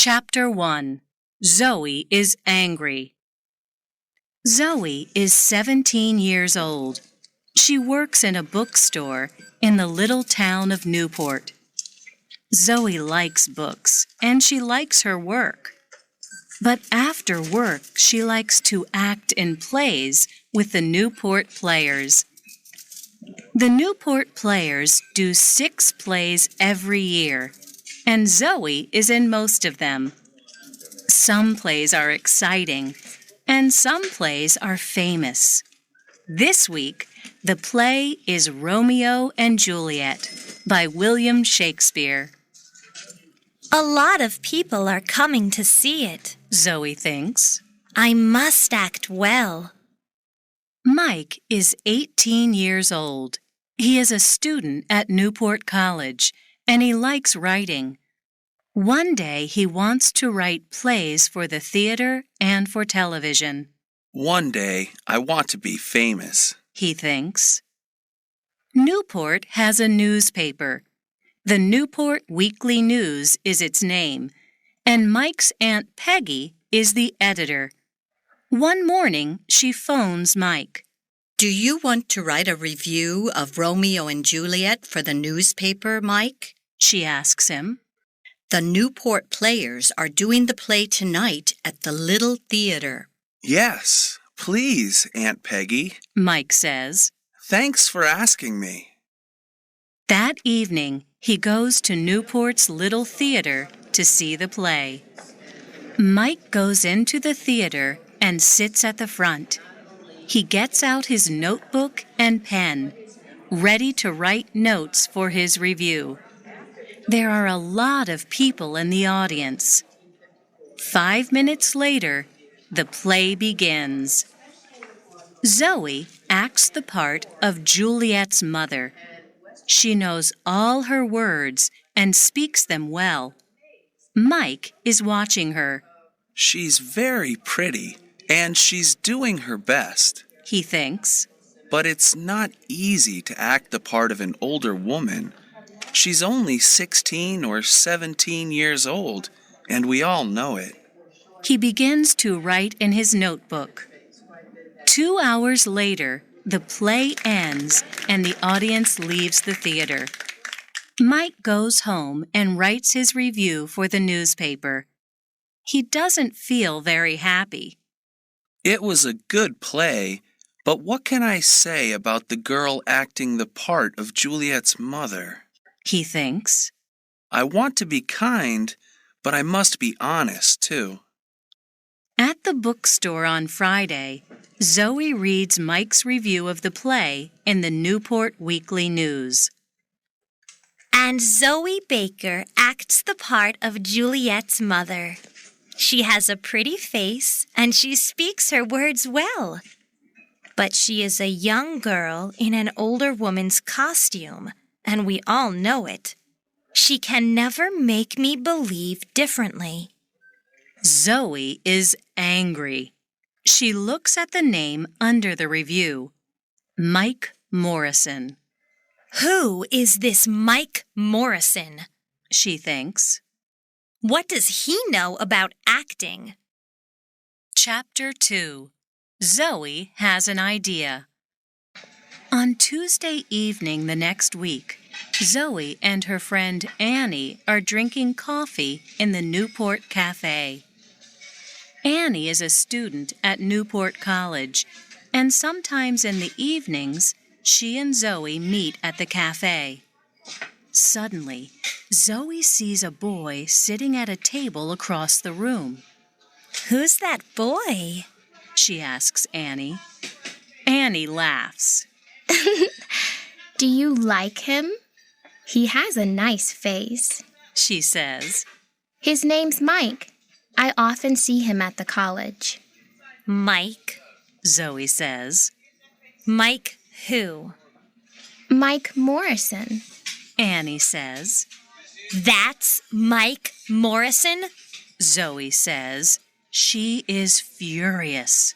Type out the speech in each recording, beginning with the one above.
Chapter 1. Zoe is angry. Zoe is 17 years old. She works in a bookstore in the little town of Newport. Zoe likes books, and she likes her work. But after work, she likes to act in plays with the Newport Players. The Newport Players do 6 plays every year, and Zoe is in most of them. Some plays are exciting, and some plays are famous. This week, the play is Romeo and Juliet by William Shakespeare. A lot of people are coming to see it, Zoe thinks. I must act well. Mike is 18 years old. He is a student at Newport College, and he likes writing. One day he wants to write plays for the theater and for television. One day I want to be famous, he thinks. Newport has a newspaper. The Newport Weekly News is its name, and Mike's Aunt Peggy is the editor. One morning, she phones Mike. Do you want to write a review of Romeo and Juliet for the newspaper, Mike? She asks him. The Newport Players are doing the play tonight at the Little Theater. Yes, please, Aunt Peggy, Mike says. Thanks for asking me. That evening, he goes to Newport's Little Theater to see the play. Mike goes into the theater and sits at the front. He gets out his notebook and pen, ready to write notes for his review. There are a lot of people in the audience. 5 minutes later, the play begins. Zoe acts the part of Juliet's mother. She knows all her words and speaks them well. Mike is watching her. She's very pretty, and she's doing her best, he thinks. But it's not easy to act the part of an older woman. She's only 16 or 17 years old, and we all know it. He begins to write in his notebook. 2 hours later, the play ends and the audience leaves the theater. Mike goes home and writes his review for the newspaper. He doesn't feel very happy. It was a good play, but what can I say about the girl acting the part of Juliet's mother? He thinks. I want to be kind, but I must be honest, too. At the bookstore on Friday, Zoe reads Mike's review of the play in the Newport Weekly News. And Zoe Baker acts the part of Juliet's mother. She has a pretty face and she speaks her words well. But she is a young girl in an older woman's costume, and we all know it. She can never make me believe differently. Zoe is angry. She looks at the name under the review, Mike Morrison. Who is this Mike Morrison? She thinks. What does he know about acting? Chapter 2. Zoe has an idea. On Tuesday evening the next week, Zoe and her friend Annie are drinking coffee in the Newport Cafe. Annie is a student at Newport College, and sometimes in the evenings, she and Zoe meet at the cafe. Suddenly, Zoe sees a boy sitting at a table across the room. Who's that boy? She asks Annie. Annie laughs. Do you like him? He has a nice face, she says. His name's Mike. I often see him at the college. Mike, Zoe says. Mike who? Mike Morrison, Annie says. That's Mike Morrison? Zoe says. She is furious.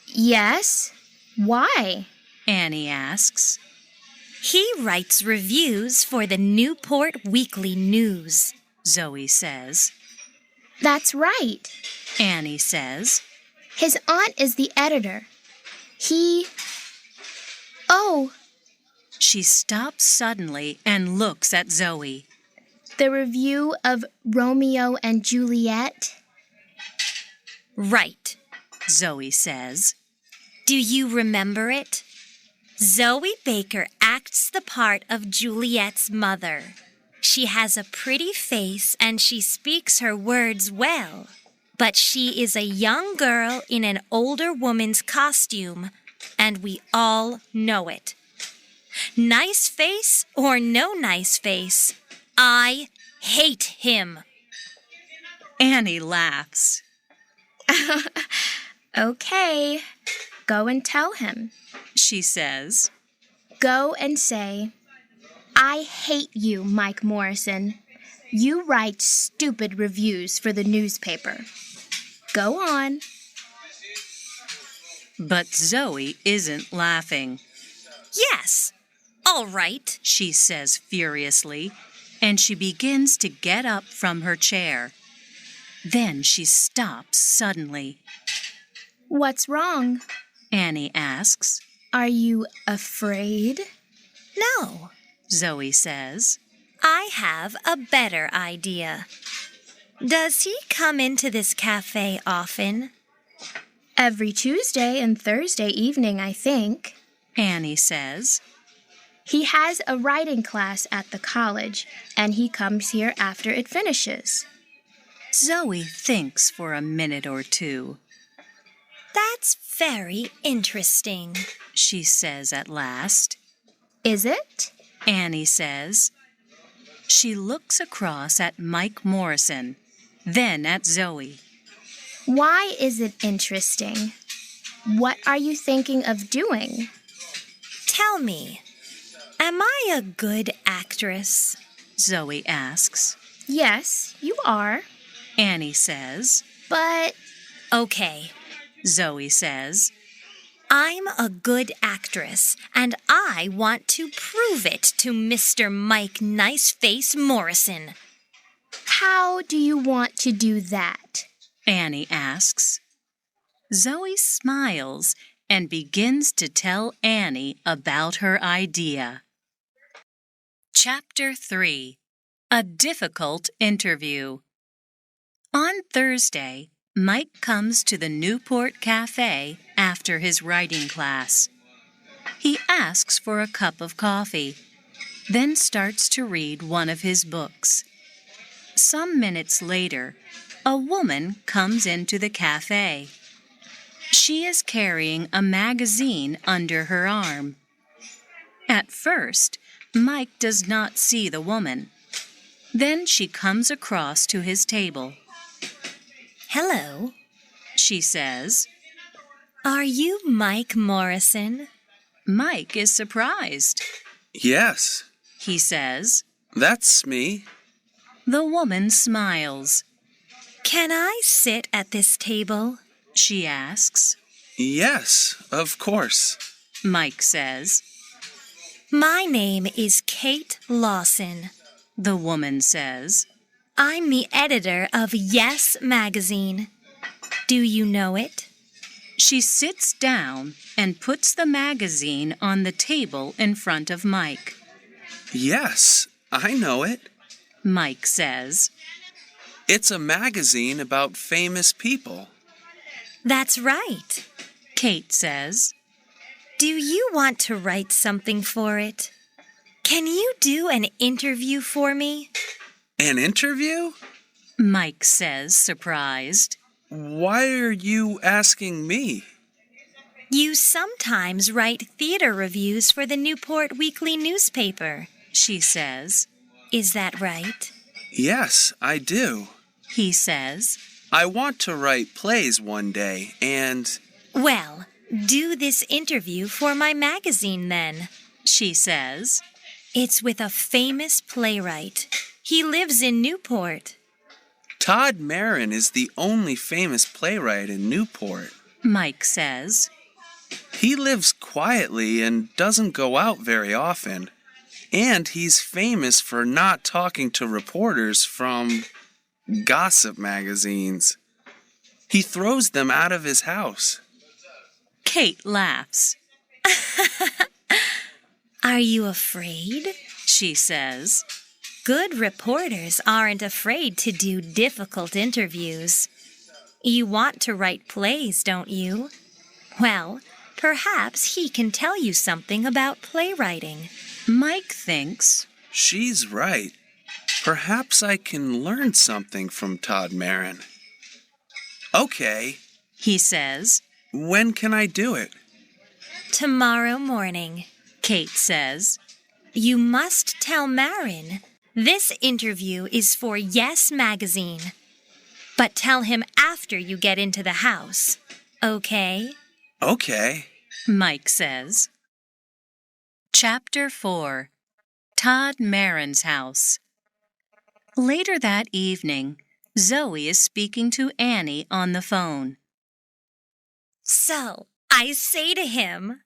Yes? Why? Annie asks. He writes reviews for the Newport Weekly News, Zoe says. That's right, Annie says. his aunt is the editor. Oh, She stops suddenly and looks at Zoe. the review of Romeo and Juliet? Right. Zoe says. Do you remember it? Zoe Baker acts the part of Juliet's mother. She has a pretty face and she speaks her words well. But she is a young girl in an older woman's costume, and we all know it. Nice face or no nice face, I hate him. Annie laughs. Okay, go and tell him. She says. Go and say, I hate you, Mike Morrison. You write stupid reviews for the newspaper. Go on. But Zoe isn't laughing. Yes, all right. She says furiously, and she begins to get up from her chair. Then she stops suddenly. What's wrong? Annie asks. Are you afraid? No, Zoe says. I have a better idea. Does he come into this cafe often? Every Tuesday and Thursday evening, I think. Annie says. He has a writing class at the college, and he comes here after it finishes. Zoe thinks for a minute or two. That's very interesting. She says at last. Is it? Annie says. She looks across at Mike Morrison, then at Zoe. Why is it interesting? What are you thinking of doing? Tell me, am I a good actress? Zoe asks. Yes, you are. Annie says. But Okay, Zoe says. I'm a good actress, and I want to prove it to Mr. Mike Niceface Morrison. how do you want to do that? Annie asks. Zoe smiles and begins to tell Annie about her idea. Chapter 3. A Difficult Interview. On Thursday, Mike comes to the Newport Cafe after his writing class. He asks for a cup of coffee, then starts to read one of his books. Some minutes later, a woman comes into the cafe. She is carrying a magazine under her arm. At first, Mike does not see the woman. Then she comes across to his table. Hello, She says. are you Mike Morrison? Mike is surprised. Yes, He says. that's me. The woman smiles. Can I sit at this table? She asks. Yes, of course. Mike says. My name is Kate Lawson. The woman says. I'm the editor of Yes magazine. Do you know it? She sits down and puts the magazine on the table in front of Mike. Yes, I know it. Mike says. It's a magazine about famous people. That's right. Kate says. Do you want to write something for it? Can you do an interview for me? An interview? Mike says, surprised. Why are you asking me? You sometimes write theater reviews for the Newport Weekly newspaper. She says. Is that right? Yes, I do. He says. I want to write plays one day, and Well, do this interview for my magazine then. She says. It's with a famous playwright. He lives in Newport. Todd Marin is the only famous playwright in Newport. Mike says. He lives quietly and doesn't go out very often. And he's famous for not talking to reporters from, Gossip magazines. He throws them out of his house. Kate laughs. Are you afraid? She says. Good reporters aren't afraid to do difficult interviews. You want to write plays, don't you? Well, perhaps he can tell you something about playwriting. Mike thinks. She's right. Perhaps I can learn something from Todd Marin. Okay, He says. when can I do it? Tomorrow morning. Kate says. You must tell Marin. This interview is for Yes Magazine. But tell him after you get into the house. Okay? Okay. Mike says. Chapter 4. Todd Marin's House. Later that evening, Zoe is speaking to Annie on the phone. So, I say to him,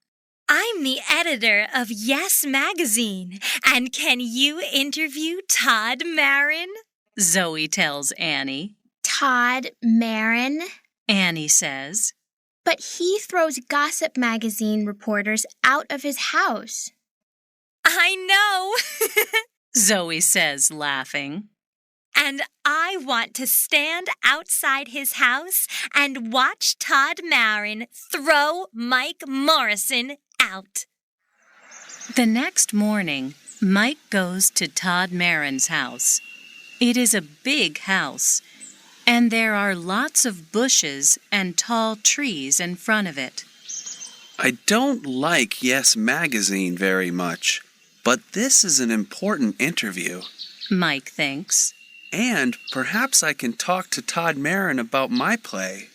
I'm the editor of Yes Magazine, and can you interview Todd Marin? Zoe tells Annie. Todd Marin. Annie says. But he throws gossip magazine reporters out of his house. I know! Zoe says, laughing. And I want to stand outside his house and watch Todd Marin throw Mike Morrison out. The next morning, Mike goes to Todd Marin's house. It is a big house, and there are lots of bushes and tall trees in front of it. I don't like Yes Magazine very much, but this is an important interview. Mike thinks. And perhaps I can talk to Todd Marin about my play.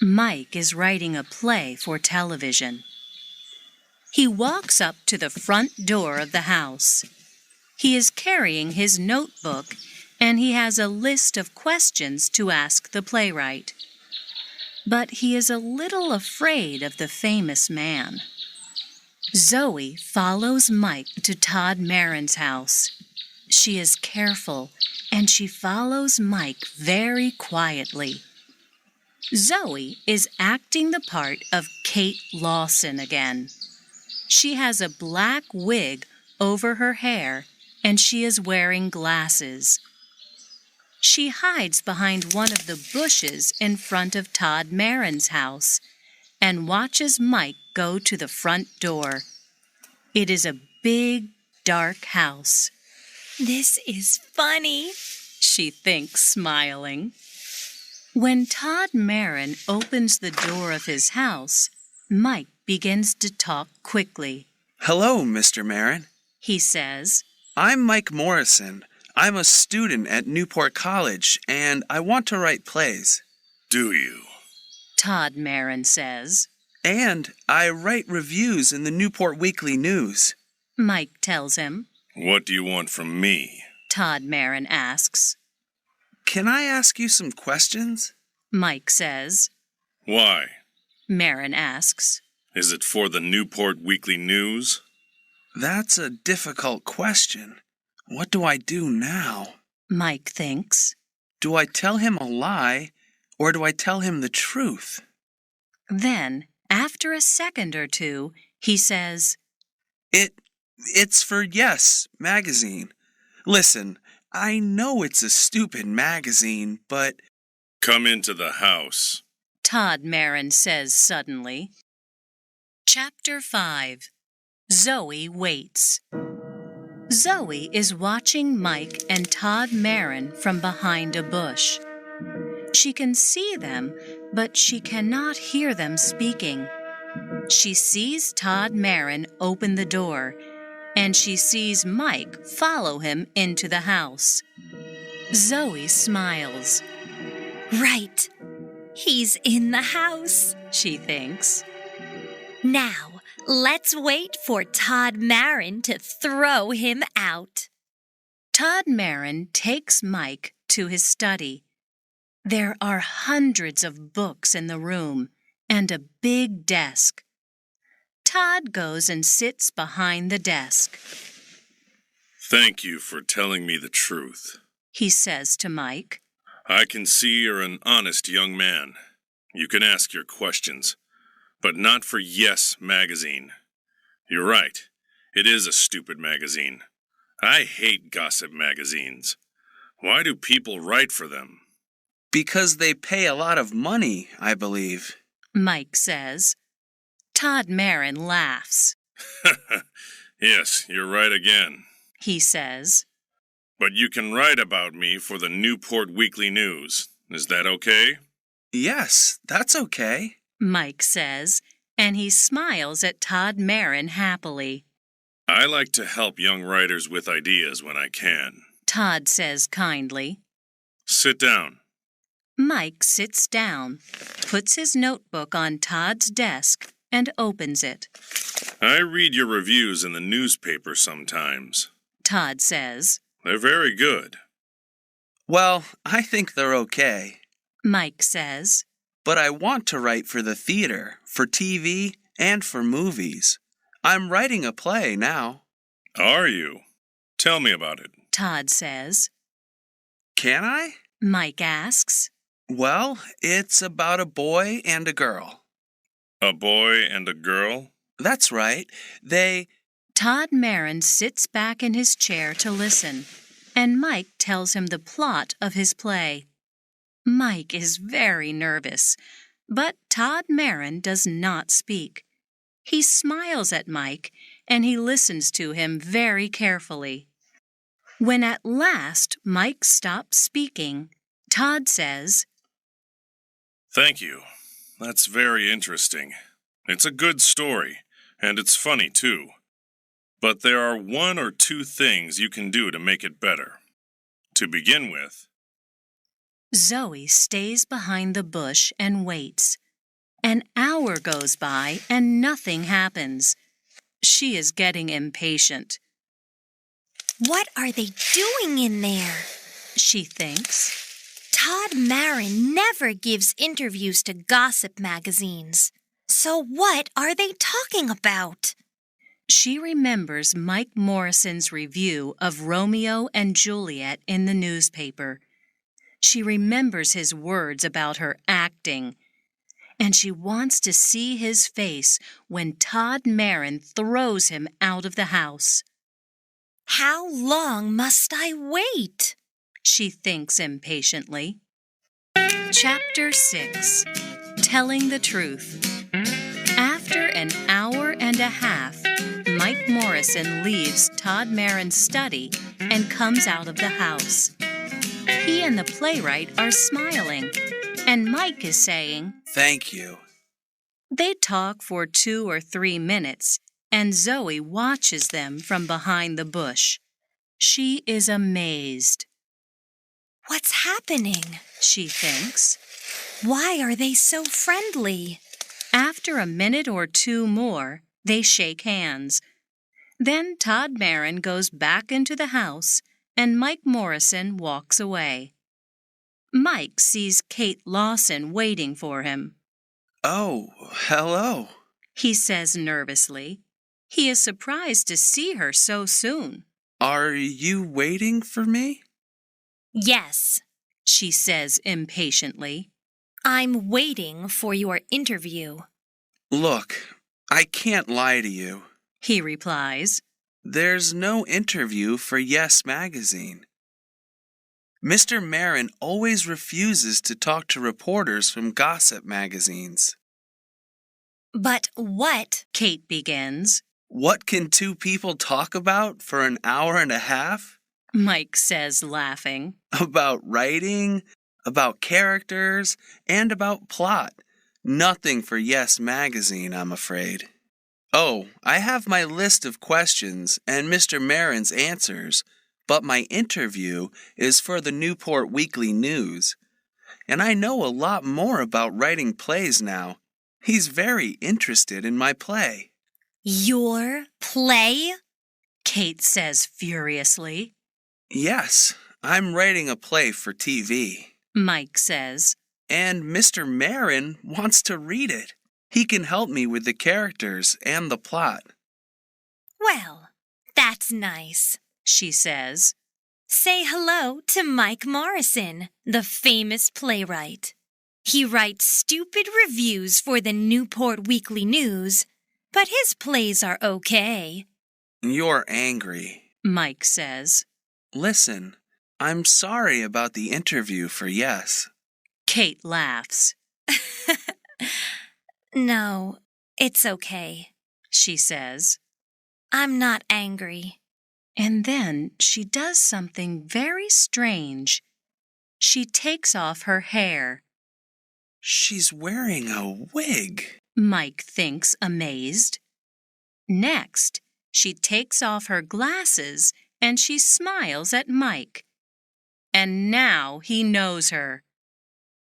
Mike is writing a play for television. He walks up to the front door of the house. He is carrying his notebook, and he has a list of questions to ask the playwright. But he is a little afraid of the famous man. Zoe follows Mike to Todd Marin's house. She is careful, and she follows Mike very quietly. Zoe is acting the part of Kate Lawson again. She has a black wig over her hair, and she is wearing glasses. She hides behind one of the bushes in front of Todd Marin's house and watches Mike go to the front door. It is a big, dark house. This is funny, she thinks, smiling. When Todd Marin opens the door of his house, Mike begins to talk quickly. Hello, Mr. Marin. He says. I'm Mike Morrison. I'm a student at Newport College, and I want to write plays. Do you? Todd Marin says. And I write reviews in the Newport Weekly News. Mike tells him. What do you want from me? Todd Marin asks. Can I ask you some questions? Mike says. Why? Marin asks. Is it for the Newport Weekly News? That's a difficult question. What do I do now? Mike thinks. Do I tell him a lie, or do I tell him the truth? Then, after a second or two, he says, It's for Yes Magazine. Listen, I know it's a stupid magazine, but... Come into the house, Todd Marin says suddenly. Chapter 5. Zoe Waits. Zoe is watching Mike and Todd Marin from behind a bush. She can see them, but she cannot hear them speaking. She sees Todd Marin open the door, and she sees Mike follow him into the house. Zoe smiles. Right. He's in the house, she thinks. Now, let's wait for Todd Marin to throw him out. Todd Marin takes Mike to his study. There are hundreds of books in the room and a big desk. Todd goes and sits behind the desk. Thank you for telling me the truth. He says to Mike. I can see you're an honest young man. You can ask your questions, but not for Yes Magazine. You're right. It is a stupid magazine. I hate gossip magazines. Why do people write for them? Because they pay a lot of money, I believe. Mike says. Todd Marin laughs. Yes, you're right again. He says. But you can write about me for the Newport Weekly News. Is that okay? Yes, that's okay. Mike says, and he smiles at Todd Marin happily. I like to help young writers with ideas when I can. Todd says kindly. Sit down. Mike sits down, puts his notebook on Todd's desk, and opens it. I read your reviews in the newspaper sometimes. Todd says. They're very good. Well, I think they're okay. Mike says. But I want to write for the theater, for TV, and for movies. I'm writing a play now. Are you? Tell me about it. Todd says. Can I? Mike asks. Well, it's about a boy and a girl. A boy and a girl? That's right. Todd Marin sits back in his chair to listen, and Mike tells him the plot of his play. Mike is very nervous, but Todd Marin does not speak. He smiles at Mike, and he listens to him very carefully. When at last Mike stops speaking, Todd says, Thank you. That's very interesting. It's a good story, and it's funny too. But there are one or two things you can do to make it better. To begin with, Zoe stays behind the bush and waits. An hour goes by and nothing happens. She is getting impatient. What are they doing in there? She thinks. Todd Marin never gives interviews to gossip magazines. So what are they talking about? She remembers Mike Morrison's review of Romeo and Juliet in the newspaper. She remembers his words about her acting. And she wants to see his face when Todd Marin throws him out of the house. How long must I wait? She thinks impatiently. Chapter 6. Telling the Truth. After an hour and a half, Mike Morrison leaves Todd Marin's study and comes out of the house. He and the playwright are smiling, and Mike is saying, Thank you. They talk for 2 or 3 minutes, and Zoe watches them from behind the bush. She is amazed. What's happening? She thinks. Why are they so friendly? After a minute or 2 more, they shake hands. Then Todd Marin goes back into the house, and Mike Morrison walks away. Mike sees Kate Lawson waiting for him. Oh, hello. He says nervously. He is surprised to see her so soon. Are you waiting for me? Yes, She says impatiently. I'm waiting for your interview. Look, I can't lie to you. He replies. There's no interview for Yes Magazine. Mr. Marin always refuses to talk to reporters from gossip magazines. But what? Kate begins. What can two people talk about for an hour and a half? Mike says, laughing. About writing, about characters, and about plot. Nothing for Yes Magazine, I'm afraid. Oh, I have my list of questions and Mr. Marin's answers, but my interview is for the Newport Weekly News. And I know a lot more about writing plays now. He's very interested in my play. Your play? Kate says furiously. Yes, I'm writing a play for TV. Mike says. And Mr. Marin wants to read it. He can help me with the characters and the plot. Well, that's nice. She says. Say hello to Mike Morrison, the famous playwright. He writes stupid reviews for the Newport Weekly News, but his plays are okay. You're angry, Mike says. Listen, I'm sorry about the interview for Yes. Kate laughs. No, it's okay, She says. I'm not angry. And then she does something very strange. She takes off her hair. She's wearing a wig. Mike thinks, amazed. Next, she takes off her glasses and she smiles at Mike. And now he knows her.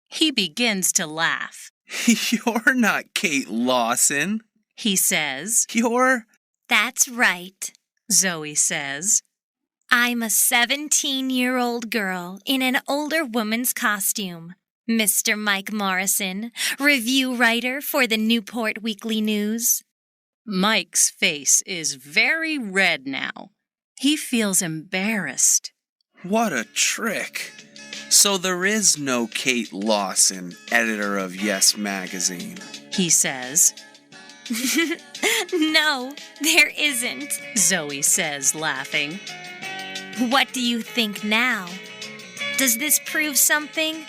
He begins to laugh. You're not Kate Lawson. He says. You're... That's right. Zoe says. I'm a 17-year-old girl in an older woman's costume. Mr. Mike Morrison, review writer for the Newport Weekly News. Mike's face is very red now. He feels embarrassed. What a trick. So there is no Kate Lawson, editor of Yes magazine. He says. No, there isn't, Zoe says, laughing. What do you think now? Does this prove something?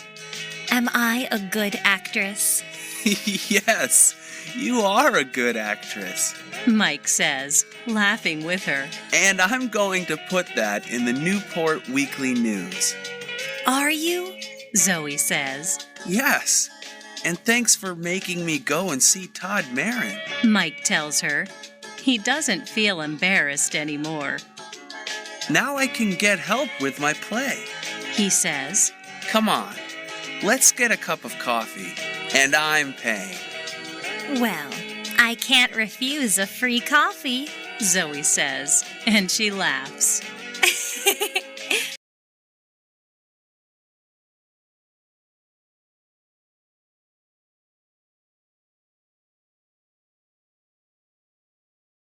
Am I a good actress? Yes, you are a good actress. Mike says, laughing with her. And I'm going to put that in the Newport Weekly News. Are you? Zoe says. Yes, and thanks for making me go and see Todd Marin. Mike tells her. He doesn't feel embarrassed anymore. Now I can get help with my play. He says. Come on, let's get a cup of coffee, and I'm paying. Well, I can't refuse a free coffee, Zoe says, and she laughs.